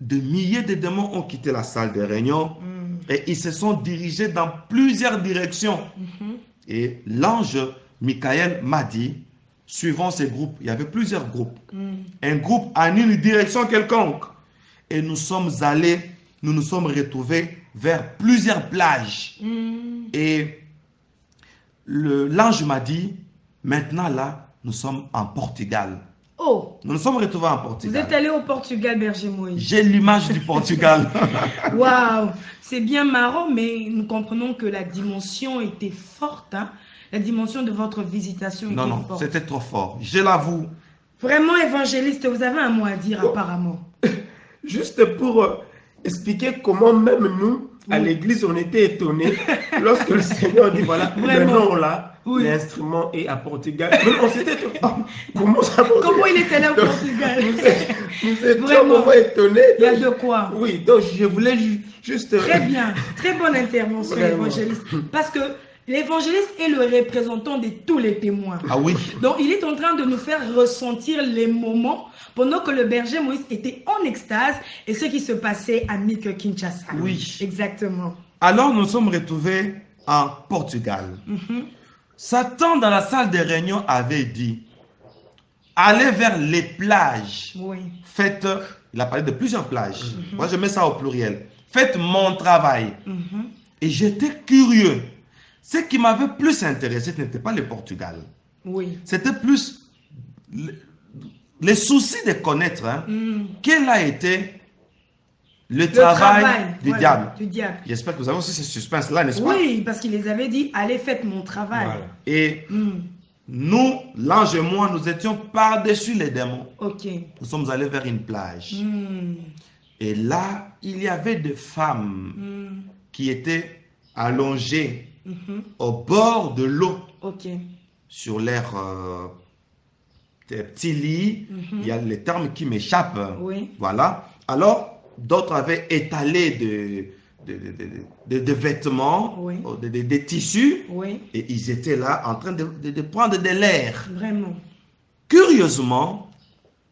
de milliers de démons ont quitté la salle de réunion et ils se sont dirigés dans plusieurs directions. Et l'ange Michael m'a dit, suivant ces groupes, il y avait plusieurs groupes. Un groupe en une direction quelconque. Et nous sommes allés nous nous sommes retrouvés vers plusieurs plages. Et l'ange m'a dit, maintenant là, nous sommes en Portugal. Oh! Nous nous sommes retrouvés en Portugal. Vous êtes allé au Portugal, Berger Moïse. J'ai l'image du Portugal. Waouh! C'est bien marrant, mais nous comprenons que la dimension était forte. Hein? La dimension de votre visitation était forte. Non, c'était trop fort. Je l'avoue. Vraiment, évangéliste, vous avez un mot à dire apparemment. Juste pour expliquer comment même nous, à l'église, on était étonnés lorsque le Seigneur dit, voilà, maintenant là, l'instrument est à Portugal. Mais on s'était dit, oh, comment ça va? Comment il était là au Portugal? Nous étions vraiment étonnés. Il y a de quoi? Oui, donc je voulais juste... Très bien, très bonne intervention, évangéliste. Parce que l'évangéliste est le représentant de tous les témoins. Ah oui. Donc, il est en train de nous faire ressentir les moments pendant que le berger Moïse était en extase et ce qui se passait à Mike Kinshasa. Oui. Exactement. Alors, nous sommes retrouvés en Portugal. Satan, dans la salle de réunion, avait dit, allez vers les plages. Oui. Faites, il a parlé de plusieurs plages. Moi, je mets ça au pluriel. Faites mon travail. Et j'étais curieux. Ce qui m'avait plus intéressé, ce n'était pas le Portugal. Oui. C'était plus les soucis de connaître quel a été le travail du diable. J'espère que vous avez aussi ce suspense-là, n'est-ce pas? Oui, parce qu'il les avait dit, allez, faites mon travail. Voilà. Et nous, l'ange et moi, nous étions par-dessus les démons. Ok. Nous sommes allés vers une plage. Et là, il y avait des femmes qui étaient allongées au bord de l'eau, sur leur petits lits. Il y a les termes qui m'échappent. Voilà. Alors, d'autres avaient étalé de vêtements, des tissus, et ils étaient là en train de prendre de l'air. Vraiment. Curieusement,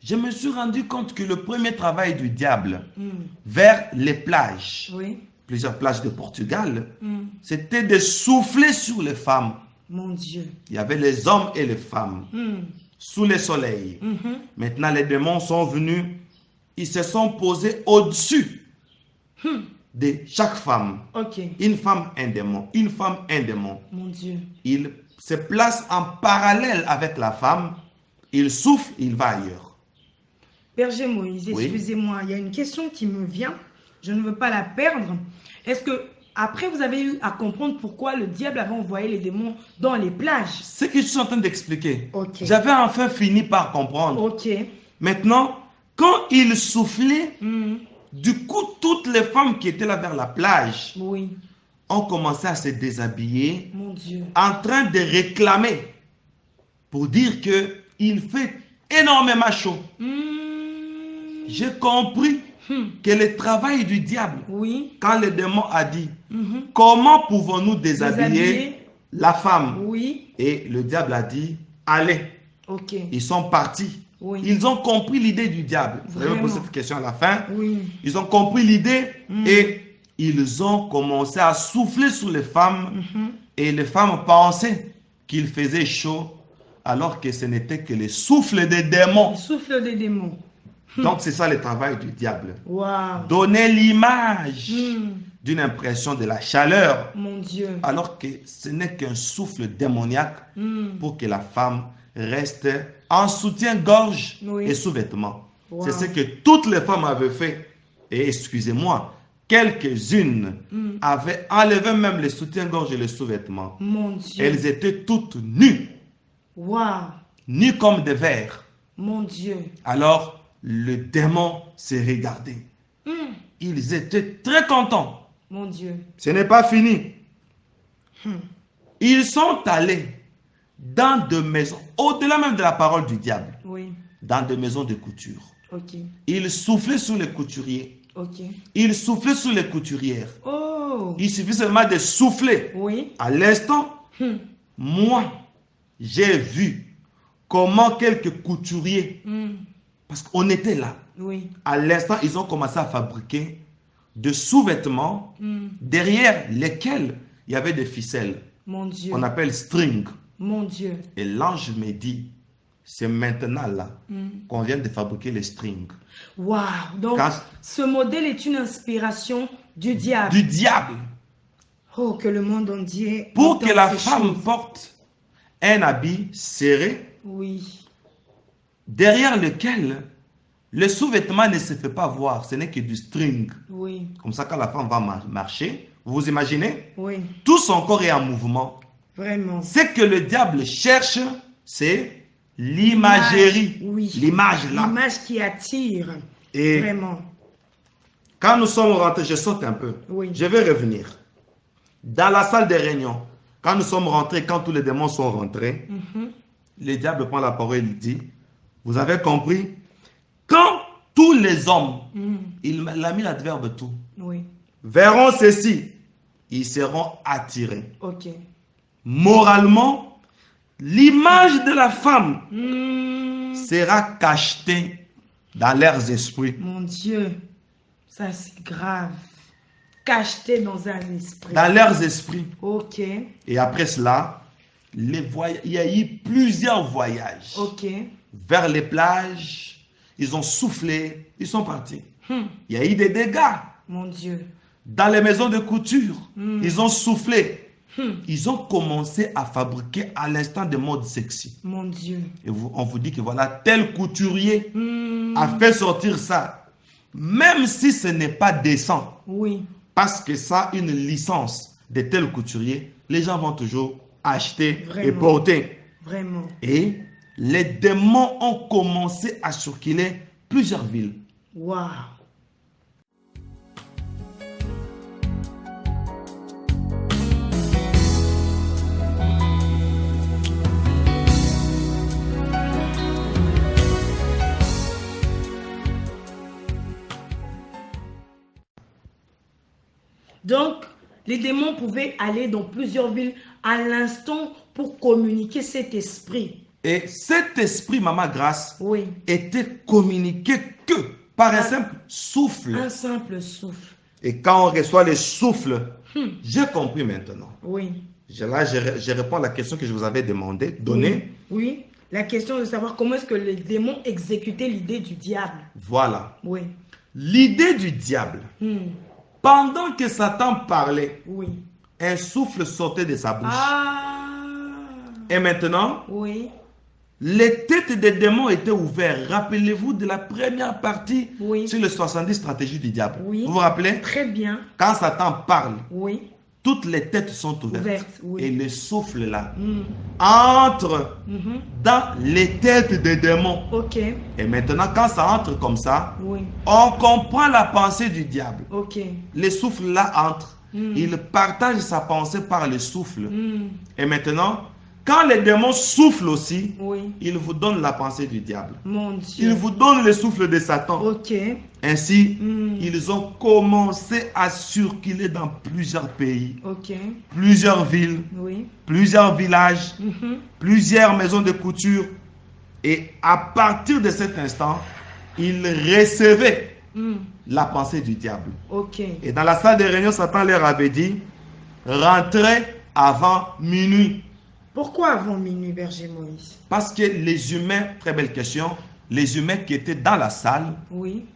je me suis rendu compte que le premier travail du diable vers les plages, plusieurs plages de Portugal, c'était de souffler sur les femmes. Mon Dieu. Il y avait les hommes et les femmes sous le soleil. Maintenant, les démons sont venus, ils se sont posés au-dessus de chaque femme. Une femme, un démon. Une femme, un démon. Mon Dieu. Il se place en parallèle avec la femme, il souffle, il va ailleurs. Berger Moïse, excusez-moi, il y a une question qui me vient. Je ne veux pas la perdre. Est-ce que après vous avez eu à comprendre pourquoi le diable avait envoyé les démons dans les plages? Ce que je suis en train d'expliquer. J'avais enfin fini par comprendre. Maintenant, quand il soufflait, du coup, toutes les femmes qui étaient là vers la plage ont commencé à se déshabiller, mon Dieu, en train de réclamer pour dire qu'il fait énormément chaud. J'ai compris que le travail du diable, quand le démon a dit, comment pouvons-nous déshabiller la femme? Et le diable a dit, allez. Ils sont partis. Ils ont compris l'idée du diable. Vous avez posé cette question à la fin. Ils ont compris l'idée et ils ont commencé à souffler sur les femmes. Et les femmes pensaient qu'il faisait chaud alors que ce n'était que le souffle des démons. Le souffle des démons. Donc c'est ça le travail du diable. Wow. Donner l'image d'une impression de la chaleur. Mon Dieu. Alors que ce n'est qu'un souffle démoniaque pour que la femme reste en soutien-gorge et sous-vêtements. C'est ce que toutes les femmes avaient fait. Et excusez-moi, quelques-unes avaient enlevé même les soutiens-gorge et les sous-vêtements. Mon Dieu. Elles étaient toutes nues. Nues comme des vers. Mon Dieu. Alors, le démon s'est regardé. Ils étaient très contents. Mon Dieu. Ce n'est pas fini. Ils sont allés dans des maisons, au-delà même de la parole du diable, dans des maisons de couture. Ils soufflaient sur les couturiers. Ils soufflaient sur les couturières. Il suffit seulement de souffler. À l'instant, moi, j'ai vu comment quelques couturiers, parce qu'on était là, à l'instant, ils ont commencé à fabriquer de sous-vêtements derrière lesquels il y avait des ficelles. Mon Dieu. On appelle string. Mon Dieu. Et l'ange me dit, c'est maintenant là qu'on vient de fabriquer les strings. Waouh! Donc, ce modèle est une inspiration du diable. Du diable. Oh, que le monde entier... Pour que la femme porte un habit serré. Oui. Derrière lequel le sous-vêtement ne se fait pas voir. Ce n'est que du string. Oui. Comme ça, quand la femme va marcher, vous imaginez? Oui. Tout son corps est en mouvement. Vraiment. Ce que le diable cherche, c'est l'imagerie. Oui. L'image là. L'image qui attire. Et vraiment. Quand nous sommes rentrés, je saute un peu. Oui. Je vais revenir. Dans la salle de réunion, quand nous sommes rentrés, quand tous les démons sont rentrés, le diable prend la parole et il dit, vous avez compris? Quand tous les hommes, il a mis l'adverbe tout, verront ceci, ils seront attirés. Ok. Moralement, l'image de la femme sera cachetée dans leurs esprits. Mon Dieu, ça c'est grave. Cacheté dans un esprit. Dans leurs esprits. Ok. Et après cela, il y a eu plusieurs voyages. Ok. Vers les plages, ils ont soufflé, ils sont partis. Il y a eu des dégâts. Mon Dieu. Dans les maisons de couture, ils ont soufflé. Ils ont commencé à fabriquer à l'instant des modes sexy. Mon Dieu. Et on vous dit que voilà, tel couturier a fait sortir ça. Même si ce n'est pas décent. Oui. Parce que ça a une licence de tel couturier, les gens vont toujours acheter et Vraiment. porter. Vraiment. Et les démons ont commencé à circuler plusieurs villes. Waouh. Donc, les démons pouvaient aller dans plusieurs villes à l'instant pour communiquer cet esprit. Et cet esprit, Maman Grâce, Oui. était communiqué que par un simple souffle. Un simple souffle. Et quand on reçoit le souffle, j'ai compris maintenant. Oui. Là, je réponds à la question que je vous avais donnée. Oui. La question de savoir comment est-ce que les démons exécutaient l'idée du diable. Voilà. Oui. L'idée du diable. Pendant que Satan parlait, Oui. un souffle sortait de sa bouche. Ah. Et maintenant, Oui. les têtes des démons étaient ouvertes. Rappelez-vous de la première partie sur les 70 stratégies du diable. Oui. Vous vous rappelez? Très bien. Quand Satan parle, Oui. toutes les têtes sont ouvertes. Oui. Et le souffle là entre dans les têtes des démons. Ok. Et maintenant, quand ça entre comme ça, Oui. on comprend la pensée du diable. Ok. Le souffle là entre. Il partage sa pensée par le souffle. Et maintenant, quand les démons soufflent aussi, ils vous donnent la pensée du diable. Mon Dieu. Ils vous donnent le souffle de Satan. Ok. Ainsi, ils ont commencé à circuler dans plusieurs pays, Ok. plusieurs villes, Oui. plusieurs villages, plusieurs maisons de couture. Et à partir de cet instant, ils recevaient la pensée du diable. Ok. Et dans la salle de réunion, Satan leur avait dit, rentrez avant minuit. Pourquoi avant minuit, berger Moïse? Parce que les humains, très belle question, les humains qui étaient dans la salle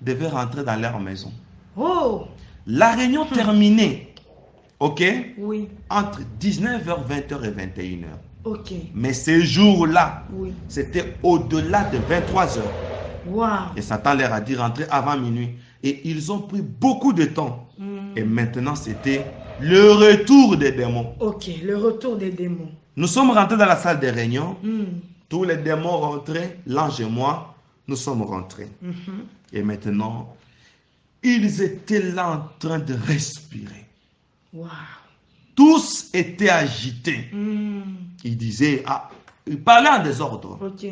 devaient rentrer dans leur maison. Oh! La réunion terminée, ok? Oui. Entre 19h, 20h et 21h. Ok. Mais ces jours-là, Oui. c'était au-delà de 23h. Wow. Et Satan leur a dit rentrer avant minuit. Et ils ont pris beaucoup de temps. Et maintenant, c'était le retour des démons. Ok, le retour des démons. Nous sommes rentrés dans la salle de réunion. Tous les démons rentrés, l'ange et moi, nous sommes rentrés. Et maintenant, ils étaient là en train de respirer. Wow. Tous étaient agités. Ils disaient, ils parlaient en désordre. Ok.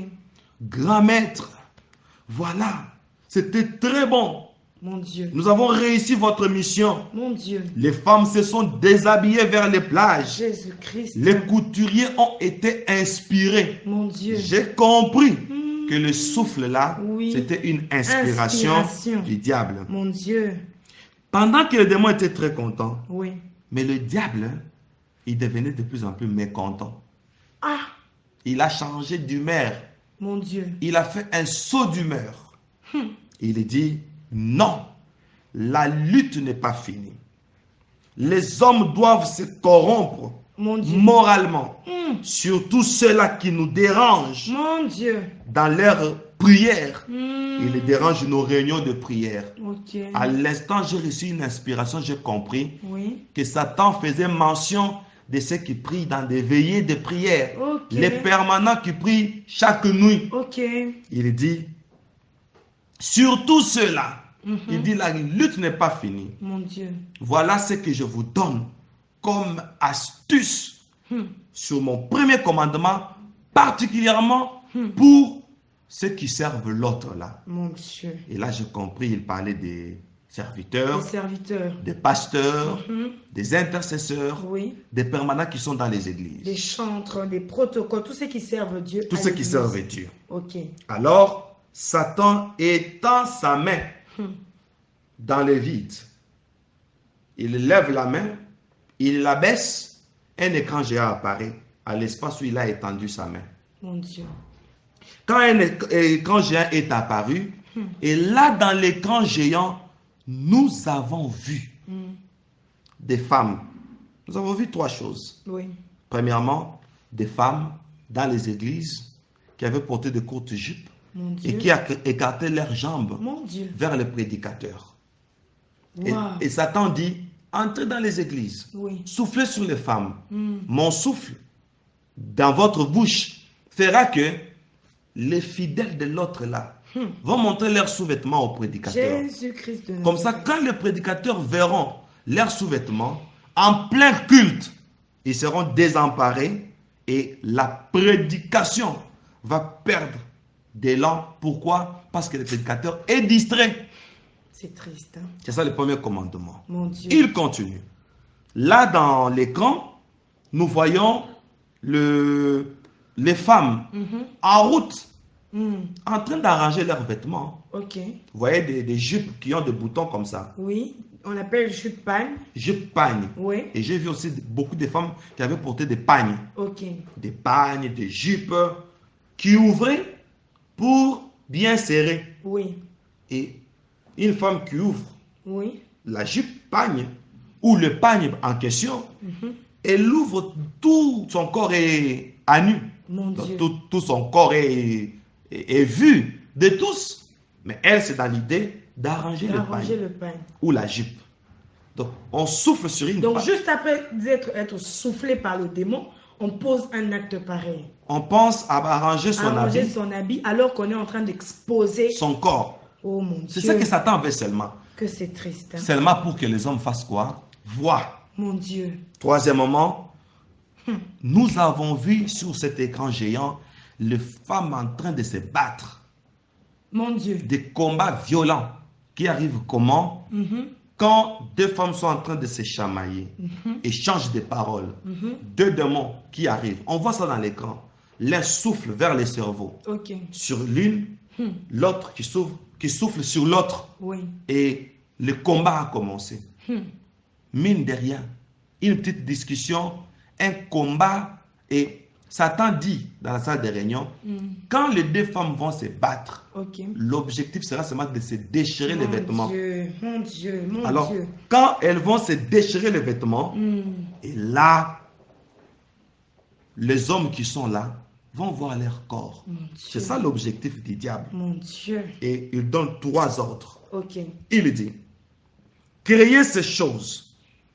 Grand maître, voilà, c'était très bon. Mon Dieu. Nous avons réussi votre mission. Mon Dieu. Les femmes se sont déshabillées vers les plages. Jésus-Christ. Les couturiers ont été inspirés. Mon Dieu. J'ai compris que le souffle là, c'était une inspiration du diable. Mon Dieu. Pendant que les démons étaient très contents, Oui. mais le diable, il devenait de plus en plus mécontent. Ah. Il a changé d'humeur. Mon Dieu. Il a fait un saut d'humeur. Il dit, non, la lutte n'est pas finie. Les hommes doivent se corrompre moralement. Surtout ceux-là qui nous dérangent. Mon Dieu. Dans leurs prières. Ils dérangent nos réunions de prière. À l'instant, j'ai reçu une inspiration, j'ai compris que Satan faisait mention de ceux qui prient dans des veillées de prière. Les permanents qui prient chaque nuit. Il dit, surtout ceux-là, il dit, la lutte n'est pas finie. Mon Dieu. Voilà ce que je vous donne comme astuce sur mon premier commandement, particulièrement pour ceux qui servent l'autre là. Mon Dieu. Et là, j'ai compris, il parlait des serviteurs, des pasteurs, des intercesseurs, des permanents qui sont dans les églises. Des chantres, des protocoles, tous ceux qui servent Dieu. Tous ceux qui servent Dieu. Ok. Alors, Satan étend sa main dans le vide. Il lève la main, il la baisse, un écran géant apparaît à l'espace où il a étendu sa main. Mon Dieu. Quand un écran géant est apparu, et là dans l'écran géant, nous avons vu des femmes. Nous avons vu trois choses. Premièrement, des femmes dans les églises qui avaient porté de courtes jupes et qui écartaient leurs jambes vers les prédicateurs. Et Satan dit, entrez dans les églises, soufflez sur les femmes. Mon souffle dans votre bouche fera que les fidèles de l'autre là vont montrer leurs sous-vêtements aux prédicateurs. Comme ça, quand les prédicateurs verront leurs sous-vêtements en plein culte, ils seront désemparés et la prédication va perdre d'élan. Pourquoi? Parce que le prédicateur est distrait. C'est triste. C'est ça le premier commandement. Mon Dieu. Il continue. Là, dans l'écran, nous voyons les femmes en route, en train d'arranger leurs vêtements. Vous voyez des jupes qui ont des boutons comme ça. Oui, on appelle jupe pagne. Jupe pagne. Et j'ai vu aussi beaucoup de femmes qui avaient porté des pagnes. Des pagnes, des jupes qui ouvraient pour bien serrer. Et une femme qui ouvre la jupe pagne ou le pagne en question, elle ouvre tout son corps est à nu. Tout son corps est vu de tous. Mais elle, c'est dans l'idée d'arranger le pagne ou la jupe. Donc, on souffle sur une femme. Donc, juste après être soufflé par le démon, on pose un acte pareil. On pense à arranger son habit alors qu'on est en train d'exposer son corps. Oh mon Dieu. C'est ça que Satan veut seulement. Que c'est triste. Seulement pour que les hommes fassent quoi? Voir. Mon Dieu. Troisièmement, nous avons vu sur cet écran géant les femmes en train de se battre. Mon Dieu. Des combats violents qui arrivent comment? Quand deux femmes sont en train de se chamailler, échangent des paroles, deux démons qui arrivent. On voit ça dans l'écran. L'un souffle vers les cerveaux sur l'une, l'autre qui souffle sur l'autre. Et le combat a commencé. Mine de rien, une petite discussion, un combat, et Satan dit dans la salle de réunion, quand les deux femmes vont se battre, l'objectif sera seulement de se déchirer les vêtements. Mon Dieu, mon Alors, Dieu. quand elles vont se déchirer les vêtements, et là, les hommes qui sont là vont voir leur corps. C'est ça l'objectif du diable. Mon Dieu. Et il donne trois ordres. Il dit, créez ces choses,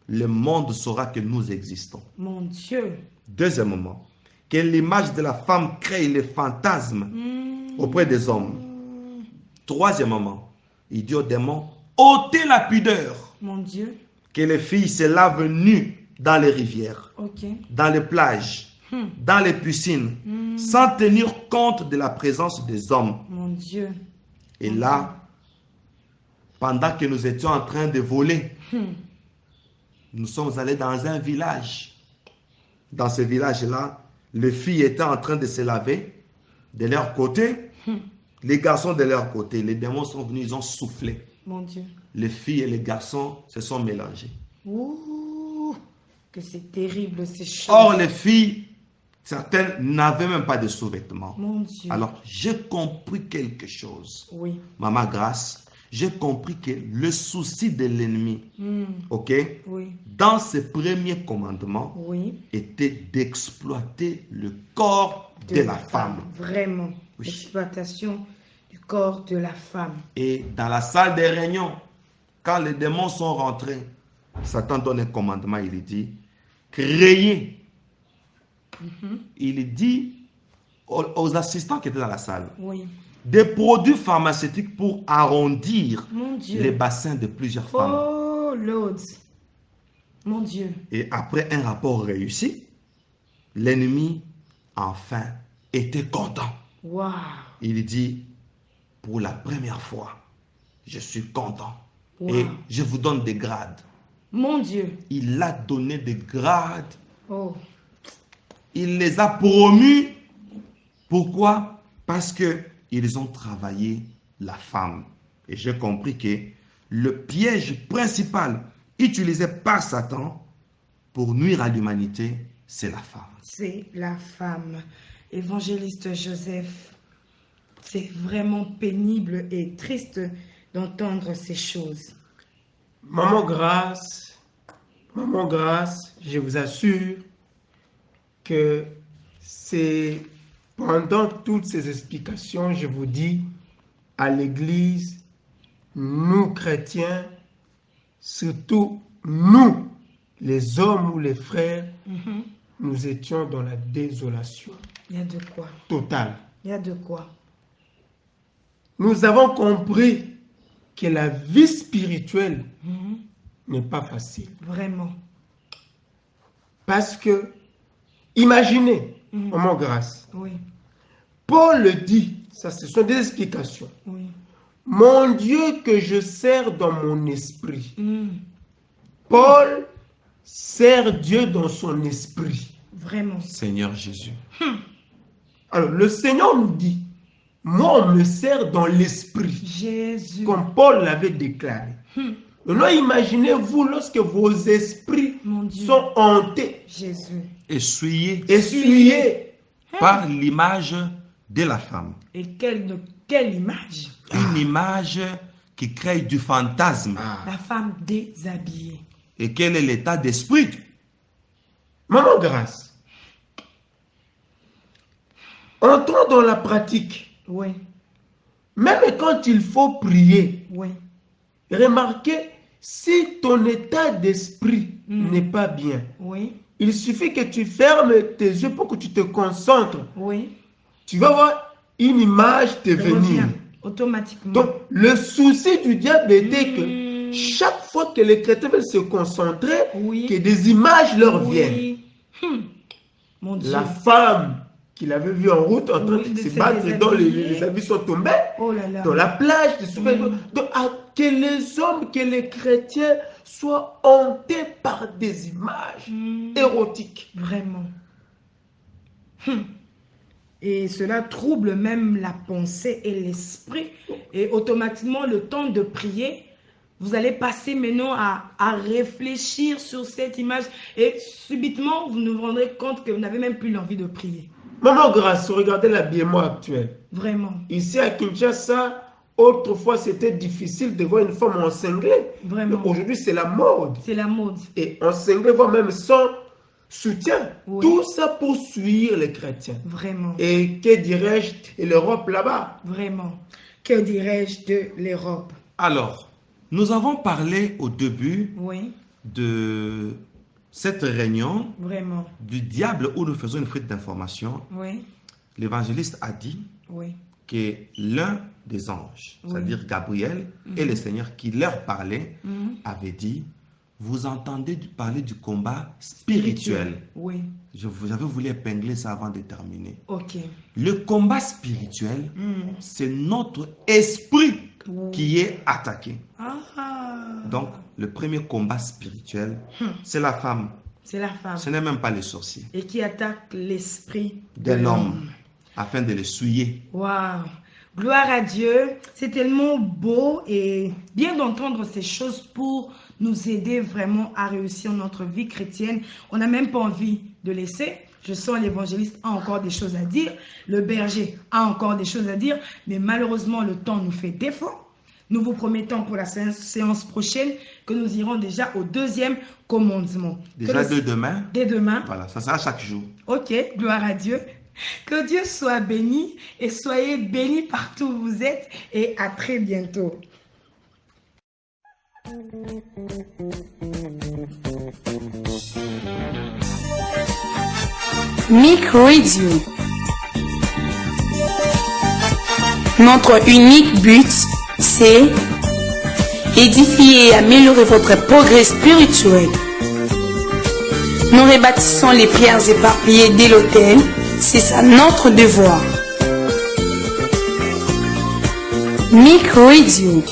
le monde saura que nous existons. Mon Dieu. Deuxièmement, que l'image de la femme crée les fantasmes auprès des hommes. Troisièmement, il dit aux démons, ôtez la pudeur. Mon Dieu. Que les filles se lavent nues dans les rivières, dans les plages, dans les piscines, sans tenir compte de la présence des hommes. Mon Dieu. Et là, pendant que nous étions en train de voler, nous sommes allés dans un village. Dans ce village-là, les filles étaient en train de se laver de leur côté, les garçons de leur côté. Les démons sont venus, ils ont soufflé. Mon Dieu. Les filles et les garçons se sont mélangés. Ouh, que c'est terrible ces choses. Or, les filles Certaines n'avaient même pas de sous-vêtements. Mon Dieu. Alors, j'ai compris quelque chose. Oui. Maman Grâce, j'ai compris que le souci de l'ennemi, ok, Oui. dans ses premiers commandements, Oui. était d'exploiter le corps de la femme. Vraiment. Oui. L'exploitation du corps de la femme. Et dans la salle des réunions, quand les démons sont rentrés, Satan donne un commandement, il dit, créez. Il dit aux assistants qui étaient dans la salle, Oui. des produits pharmaceutiques pour arrondir Mon Dieu. les bassins de plusieurs femmes. Oh, Lord. Mon Dieu. Et après un rapport réussi, l'ennemi, enfin, était content. Waouh. Il dit, pour la première fois, je suis content. Wow. Et je vous donne des grades. Mon Dieu. Il a donné des grades. Oh. Il les a promus. Pourquoi? Parce qu'ils ont travaillé la femme. Et j'ai compris que le piège principal utilisé par Satan pour nuire à l'humanité, c'est la femme. C'est la femme. Évangéliste Joseph, c'est vraiment pénible et triste d'entendre ces choses. Maman Grâce, je vous assure que c'est pendant toutes ces explications, je vous dis, à l'Église, nous chrétiens, surtout nous, les hommes ou les frères, nous étions dans la désolation. Il y a de quoi. Totale. Il y a de quoi. Nous avons compris que la vie spirituelle n'est pas facile. Vraiment. Parce que, imaginez, Maman Grâce, Oui. Paul le dit, ça ce sont des explications. Oui. Mon Dieu que je sers dans mon esprit. Mm. Paul sert Dieu dans son esprit. Vraiment. Seigneur Jésus. Alors, le Seigneur nous dit, moi on me sert dans l'esprit. Jésus. Comme Paul l'avait déclaré. Maintenant, imaginez-vous lorsque vos esprits Mon Dieu. sont hantés, Jésus. Essuyé par l'image de la femme. Et quelle image. Une image qui crée du fantasme. La femme déshabillée. Et quel est l'état d'esprit? Maman Grâce, entrons dans la pratique. Oui. Même quand il faut prier, Oui. remarquez, si ton état d'esprit n'est pas bien, Oui. il suffit que tu fermes tes yeux pour que tu te concentres. Oui. Tu vas voir une image te venir. Revient automatiquement. Donc, le souci du diable était que chaque fois que les chrétiens veulent se concentrer, que des images leur viennent. Mon Dieu. La femme qu'il avait vue en route en train de se battre, dont les habits sont tombés, Oh là là. dans la plage, donc, que les hommes, que les chrétiens soient hantés par des images érotiques. Vraiment. Et cela trouble même la pensée et l'esprit. Et automatiquement, le temps de prier, vous allez passer maintenant à réfléchir sur cette image. Et subitement, vous nous rendrez compte que vous n'avez même plus l'envie de prier. Maman Grâce, regardez l'habillement actuel. Vraiment. Ici à Kinshasa, autrefois c'était difficile de voir une femme en cinglet. Vraiment. Aujourd'hui c'est la mode. C'est la mode. Et en cinglet, voire même sans soutien. Oui. Tout ça pour suivre les chrétiens. Vraiment. Et que dirais-je de l'Europe là-bas? Vraiment. Que dirais-je de l'Europe? Alors, nous avons parlé au début Oui. de cette réunion Vraiment. du diable où nous faisons une fuite d'informations. Oui. L'évangéliste a dit Oui. que l'un des anges, c'est-à-dire Gabriel, et le Seigneur qui leur parlait, avait dit, vous entendez parler du combat spirituel. Oui. J'avais voulu épingler ça avant de terminer. Ok. Le combat spirituel, c'est notre esprit qui est attaqué. Donc, le premier combat spirituel, c'est la femme. C'est la femme. Ce n'est même pas les sorciers. Et qui attaque l'esprit De l'homme, afin de le souiller. Waouh! Gloire à Dieu. C'est tellement beau et bien d'entendre ces choses pour nous aider vraiment à réussir notre vie chrétienne. On n'a même pas envie de laisser. Je sens l'évangéliste a encore des choses à dire, le berger a encore des choses à dire, mais malheureusement, le temps nous fait défaut. Nous vous promettons pour la séance prochaine que nous irons déjà au deuxième commandement. Déjà dès demain. Dès demain. Voilà, ça sera chaque jour. Ok, gloire à Dieu. Que Dieu soit béni et soyez bénis partout où vous êtes et à très bientôt. Mic Radio. Notre unique but, c'est édifier et améliorer votre progrès spirituel. Nous rebâtissons les pierres éparpillées de l'autel. C'est ça notre devoir. Mic Radio.